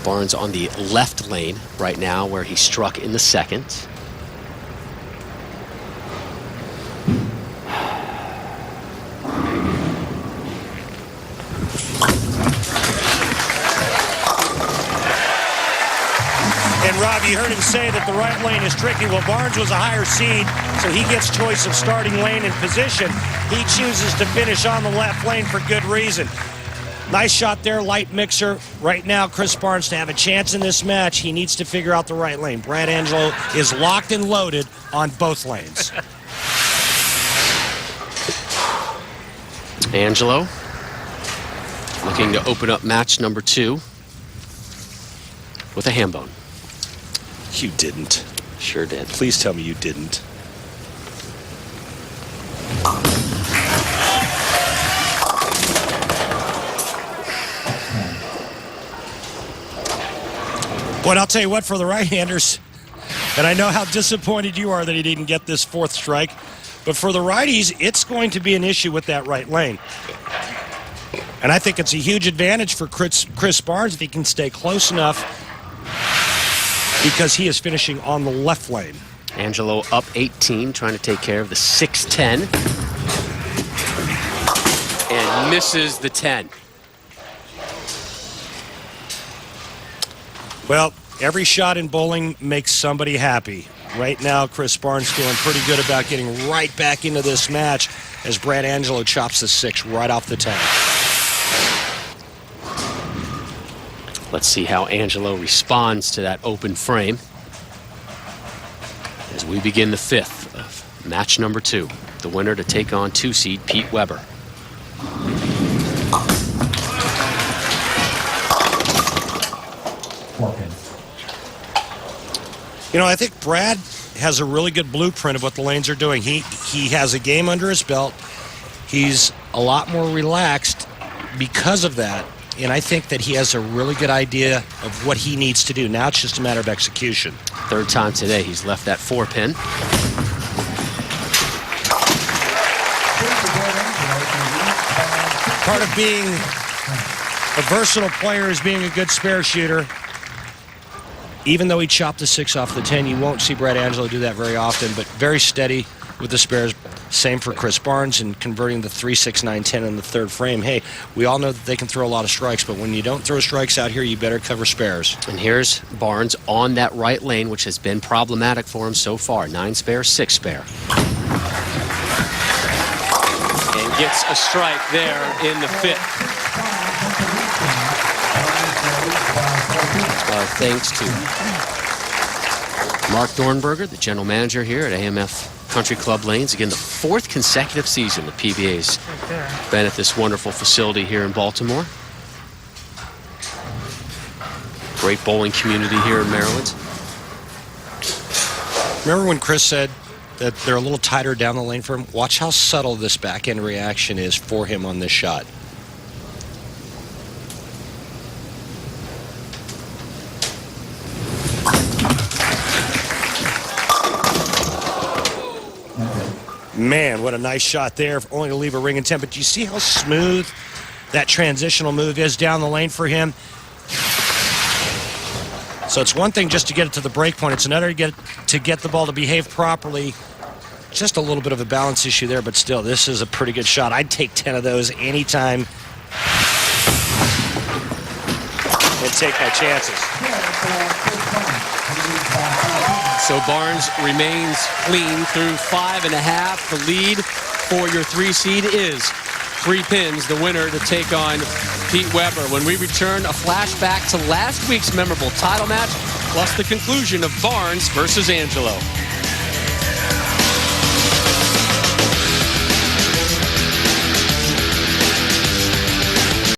Barnes on the left lane right now where he struck in the second. And Rob, you heard him say that the right lane is tricky. Well, Barnes was a higher seed, so he gets choice of starting lane and position. He chooses to finish on the left lane for good reason. Nice shot there, light mixer. Right now, Chris Barnes, to have a chance in this match, he needs to figure out the right lane. Brad Angelo is locked and loaded on both lanes. Angelo looking to open up match number 2 with a ham bone. You didn't. Sure did. Please tell me you didn't. Well, I'll tell you what, for the right-handers, and I know how disappointed you are that he didn't get this 4th strike, but for the righties, it's going to be an issue with that right lane. And I think it's a huge advantage for Chris Barnes if he can stay close enough, because he is finishing on the left lane. Angelo up 18, trying to take care of the 6-10. And misses the 10. Well, every shot in bowling makes somebody happy. Right now, Chris Barnes feeling pretty good about getting right back into this match as Brad Angelo chops the 6 right off the 10. Let's see how Angelo responds to that open frame as we begin the 5th of match number 2. The winner to take on 2 seed Pete Weber. You know, I think Brad has a really good blueprint of what the lanes are doing. He has a game under his belt. He's a lot more relaxed because of that. And I think that he has a really good idea of what he needs to do. Now it's just a matter of execution. 3rd time today he's left that 4-pin. Part of being a versatile player is being a good spare shooter. Even though he chopped the 6 off the 10, you won't see Brad Angelo do that very often, but very steady with the spares. Same for Chris Barnes in converting the 3, 6, 9, 10 in the 3rd frame. Hey, we all know that they can throw a lot of strikes, but when you don't throw strikes out here, you better cover spares. And here's Barnes on that right lane, which has been problematic for him so far. 9 spare, 6 spare. And gets a strike there in the 5th. Thanks to Mark Dornberger, the general manager here at AMF Country Club Lanes. Again, the 4th consecutive season the PBA's been at this wonderful facility here in Baltimore. Great bowling community here in Maryland. Remember when Chris said that they're a little tighter down the lane for him? Watch how subtle this back-end reaction is for him on this shot. Man, what a nice shot there, only to leave a ring in 10. But you see how smooth that transitional move is down the lane for him? So it's one thing just to get it to the break point. It's another to get the ball to behave properly. Just a little bit of a balance issue there, but still, this is a pretty good shot. I'd take 10 of those anytime and take my chances. So Barnes remains clean through 5.5. The lead for your 3 seed is 3 pins, the winner to take on Pete Weber. When we return, a flashback to last week's memorable title match, plus the conclusion of Barnes versus Angelo.